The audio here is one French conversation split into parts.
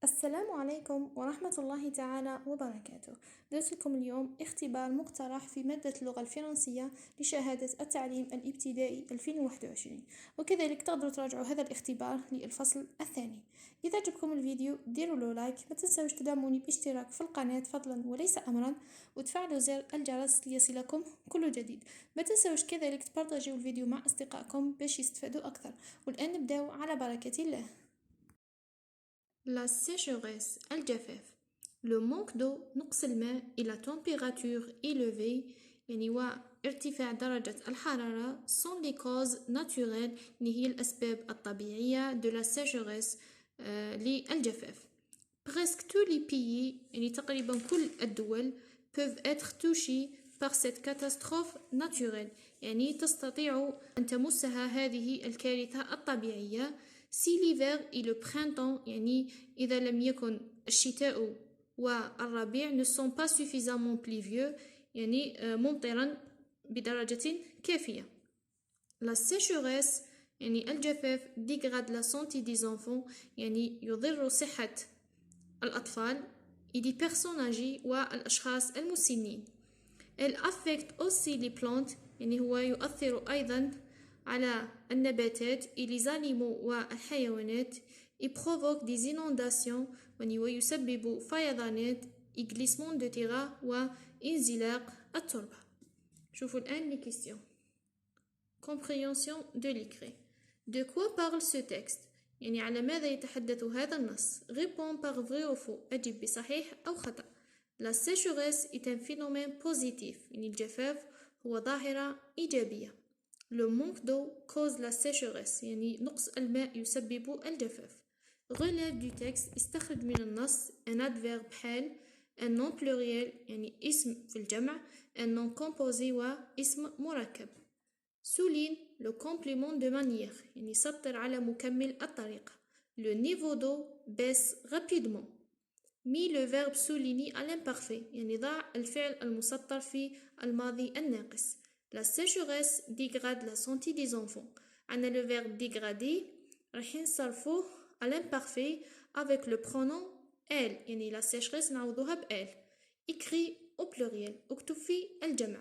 السلام عليكم ورحمة الله تعالى وبركاته. درس لكم اليوم اختبار مقترح في مادة اللغة الفرنسية لشهادة التعليم الابتدائي 2021، وكذلك تقدروا تراجعوا هذا الاختبار للفصل الثاني. إذا عجبكم الفيديو ديروا له لايك، ما تنسوش تدعموني باشتراك في القناة فضلا وليس أمرا، وتفعلوا زر الجرس ليصلكم كل جديد. ما تنسوش كذلك تبارطاجيو الفيديو مع أصدقائكم باش يستفادوا أكثر. والآن نبداو على بركة الله. La sécheresse, الجفاف. Le manque d'eau, نقص الماء, et la température élevée, يعني وارتفاع درجة الحرارة, sont les causes naturelles, اللي هي الأسباب الطبيعية de la sécheresse, للجفاف. Presque tous les pays, يعني تقريبا كل الدول, peuvent être touchés par cette catastrophe naturelle, يعني تستطيع أن تمسها هذه الكارثة الطبيعية. Si l'hiver et le printemps, يعني إذا لم يكن الشتاء والربيع ne sont pas suffisamment pluvieux, يعني ممطرا بدرجة كافية. La sécheresse, يعني الجفاف dégrade la santé des enfants, يعني يضر صحة الأطفال et des personnes âgées والأشخاص المسنين. Elle affecte aussi les plantes, يعني هو يؤثر أيضا على النباتات et les animaux والحيوانات et provoque des inondations, يعني ويسبب فيضانات et glissement de terrain وانزلاق التربة. شوفوا الآن les questions. Compréhension de l'écrit. De quoi parle ce texte؟ يعني على ماذا يتحدث هذا النص؟ Réponds par vrai ou faux. أجب بصحيح أو خطأ. La sécheresse est un phénomène positif. يعني الجفاف هو ظاهرة إيجابية. Le manque d'eau cause la sécheresse. يعني نقص الماء يسبب الجفاف. Relève du texte. استخرج من النص un adverbe حال, un nom pluriel يعني اسم في الجمع, un nom composé واسم مركب. Souligne le complément de manière, يعني سطر على مكمل الطريقة. Le niveau d'eau baisse rapidement. Mis le verbe souligner à l'imparfait, يعني ضع الفعل المسطر في الماضي الناقص. La sécheresse dégrade la santé des enfants. عندنا le verbe dégrader راح نصرفوه à l'imparfait avec le pronom elle, يعني la sécheresse نعوضوها ب elle. Écrit au pluriel, اكتب في الجمع.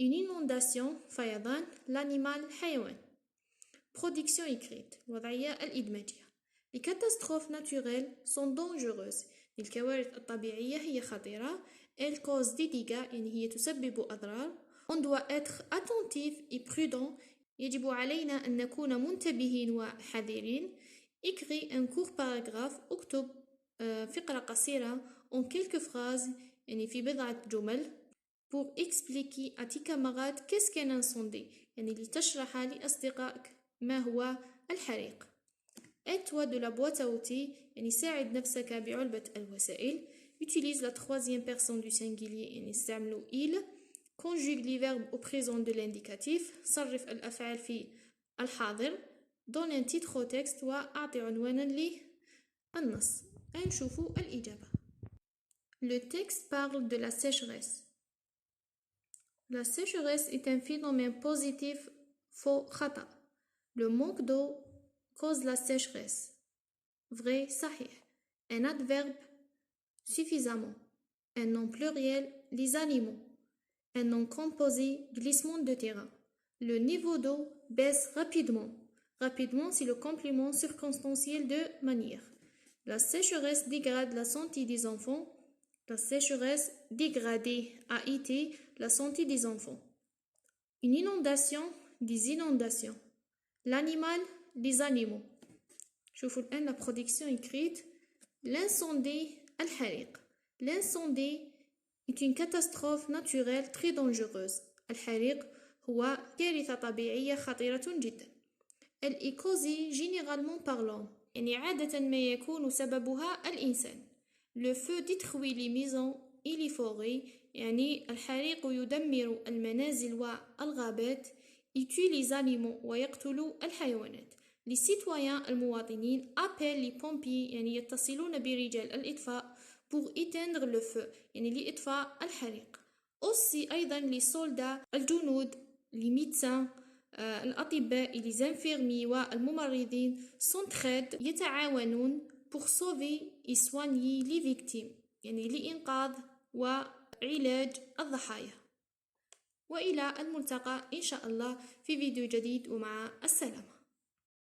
Une inondation, فيضان, l'animal, حيوان. Production écrite, الوضعية الإدماجية. Les catastrophes naturelles sont dangereuses. الكوارث الطبيعية هي خطيرة. Elles causent des dégâts, يعني هي تسبب أضرار. On doit être attentif et prudent. يجب علينا أن نكون منتبهين وحذرين. Écris un court paragraphe. اكتب فقرة قصيرة en quelques phrases, يعني في بضعة جمل. Pour expliquer à tes camarades qu'est-ce qu'un incendie, يعني لتشرح لأصدقائك ما هو الحريق. Aide-toi de la boîte à outils, يعني ساعد نفسك بعلبة الوسائل. Utilise la troisième personne du singulier, يعني استعملوا il. Conjugue les verbes au présent de l'indicatif. صرف الأفعال في الحاضر. Donne un titre au texte وأعطي عنوانا للنص. نشوفوا الإجابة. Le texte parle de la sécheresse. La sécheresse est un phénomène positif, faux, خطأ. Le manque d'eau cause la sécheresse. Vrai, صحيح. Un adverbe, suffisamment. Un nom pluriel, les animaux. Un nom composé, glissement de terrain. Le niveau d'eau baisse rapidement. Rapidement, c'est le complément circonstanciel de manière. La sécheresse dégrade la santé des enfants. La sécheresse dégradée a été la santé des enfants. Une inondation, des inondations. L'animal, des animaux. شوفوا الآن la production écrite. L'incendie, الحريق. L'incendie est une catastrophe naturelle très dangereuse. الحريق هو كارثة طبيعية خطيرة جدا. Elle est causée généralement par l'homme. يعني عادة ما يكون سببها الإنسان. Le feu détruit les maisons et les forêts, يعني الحريق يدمر المنازل والغابات. Il tue les animaux ويقتل الحيوانات. Les citoyens المواطنين appellent les pompiers, يعني يتصلون برجال الإطفاء pour éteindre le feu, يعني لإطفاء الحريق. Aussi أيضا les soldats الجنود, les médecins, الأطباء, les infirmiers والممرضين s'entraident, يتعاونون pour sauver et soigner les victimes يعني لإنقاذ وعلاج الضحايا. وإلى الملتقى إن شاء الله في فيديو جديد ومع السلامة.